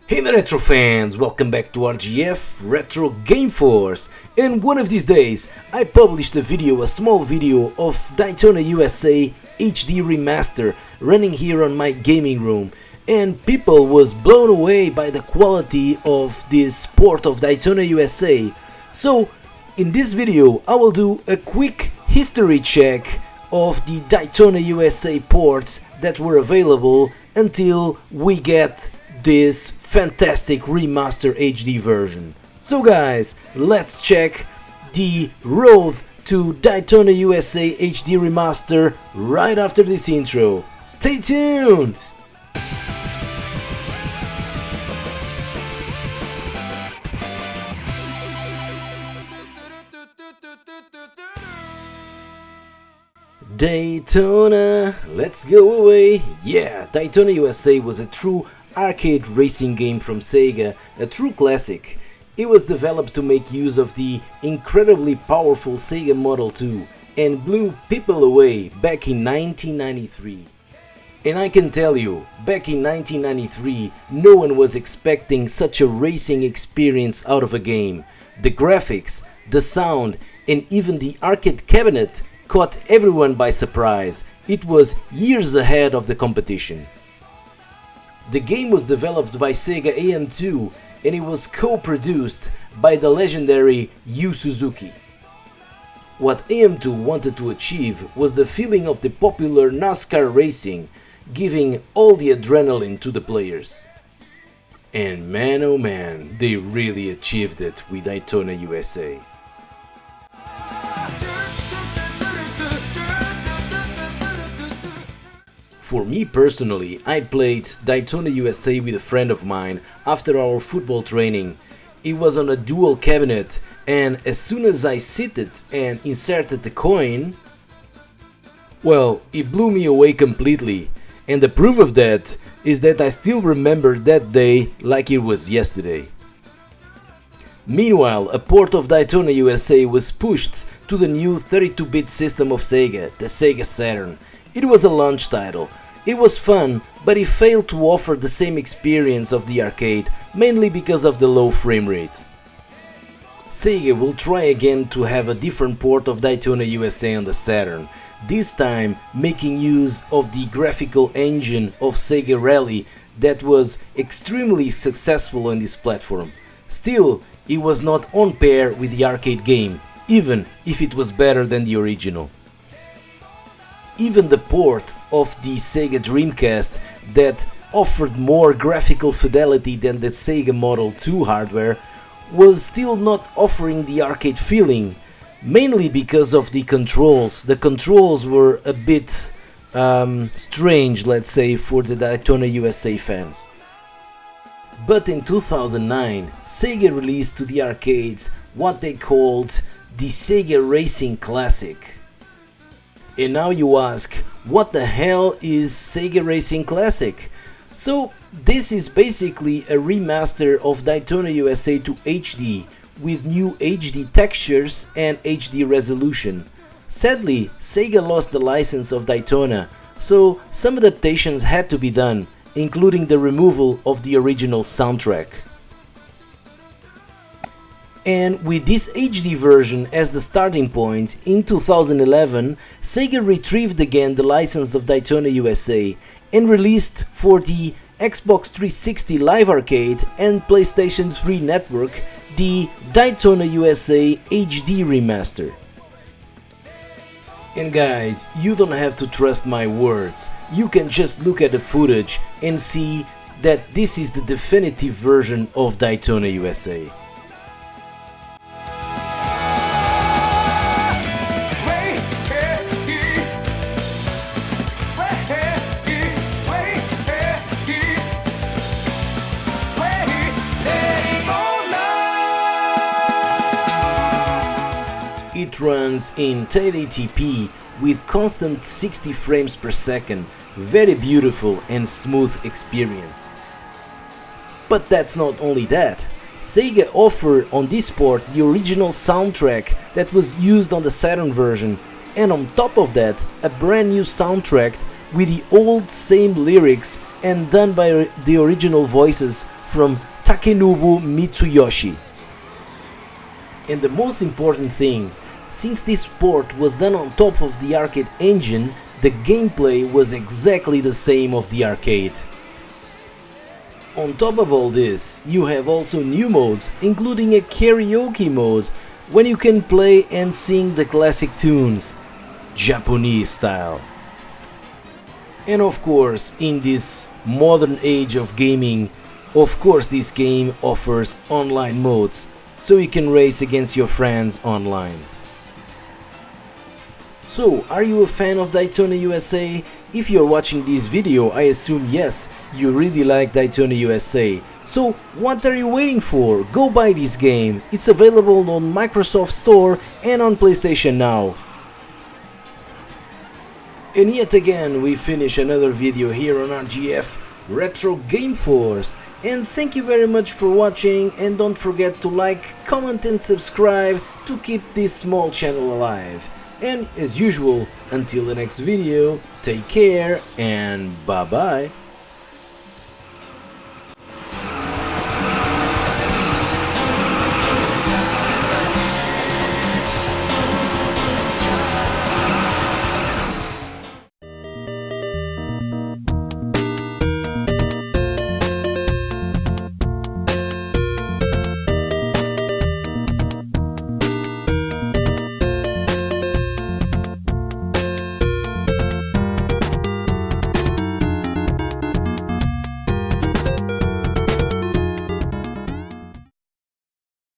Hey there, retro fans, welcome back to RGF Retro Game Force. And one of these days I published a small video of Daytona USA HD remaster running here on my gaming room, and people was blown away by the quality of this port of Daytona USA. So in this video I will do a quick history check of the Daytona USA ports that were available until we get this fantastic remaster HD version. So guys, let's check the road to Daytona USA HD remaster right after this intro. Stay tuned! Daytona, let's go away. Yeah, Daytona USA was a true arcade racing game from Sega, a true classic. It was developed to make use of the incredibly powerful Sega Model 2 and blew people away back in 1993. And I can tell you, back in 1993, no one was expecting such a racing experience out of a game. The graphics, the sound, and even the arcade cabinet caught everyone by surprise. It was years ahead of the competition. The game was developed by Sega AM2 and it was co-produced by the legendary Yu Suzuki. What AM2 wanted to achieve was the feeling of the popular NASCAR racing, giving all the adrenaline to the players. And man oh man, they really achieved it with Daytona USA. For me personally, I played Daytona USA with a friend of mine after our football training. It was on a dual cabinet, and as soon as I seated and inserted the coin, well, it blew me away completely. And the proof of that is that I still remember that day like it was yesterday. Meanwhile, a port of Daytona USA was pushed to the new 32-bit system of Sega, the Sega Saturn. It was a launch title. It was fun, but it failed to offer the same experience of the arcade, mainly because of the low frame rate. Sega will try again to have a different port of Daytona USA on the Saturn, this time making use of the graphical engine of Sega Rally that was extremely successful on this platform. Still, it was not on par with the arcade game, even if it was better than the original. Even the port of the Sega Dreamcast that offered more graphical fidelity than the Sega Model 2 hardware was still not offering the arcade feeling, mainly because of the controls. The controls were a bit strange, let's say, for the Daytona USA fans. But in 2009, Sega released to the arcades what they called the Sega Racing Classic. And now you ask, what the hell is Sega Racing Classic? So this is basically a remaster of Daytona USA to HD with new HD textures and HD resolution. Sadly, Sega lost the license of Daytona, so some adaptations had to be done, including the removal of the original soundtrack. And with this HD version as the starting point, in 2011, Sega retrieved again the license of Daytona USA and released for the Xbox 360 Live Arcade and PlayStation 3 network the Daytona USA HD remaster. And guys, you don't have to trust my words, you can just look at the footage and see that this is the definitive version of Daytona USA. It runs in 1080p with constant 60 frames per second, very beautiful and smooth experience. But that's not only that. Sega offered on this port the original soundtrack that was used on the Saturn version, and on top of that a brand new soundtrack with the old same lyrics and done by the original voices from Takenobu Mitsuyoshi. And the most important thing, since this port was done on top of the arcade engine, the gameplay was exactly the same of the arcade. On top of all this, you have also new modes, including a karaoke mode, when you can play and sing the classic tunes, Japanese style. And of course, in this modern age of gaming, of course this game offers online modes, so you can race against your friends online. So, are you a fan of Daytona USA? If you're watching this video, I assume yes, you really like Daytona USA. So, what are you waiting for? Go buy this game. It's available on Microsoft Store and on PlayStation Now. And yet again, we finish another video here on RGF RetroGameForce. And thank you very much for watching, and don't forget to like, comment and subscribe to keep this small channel alive. And as usual, until the next video, take care and bye bye.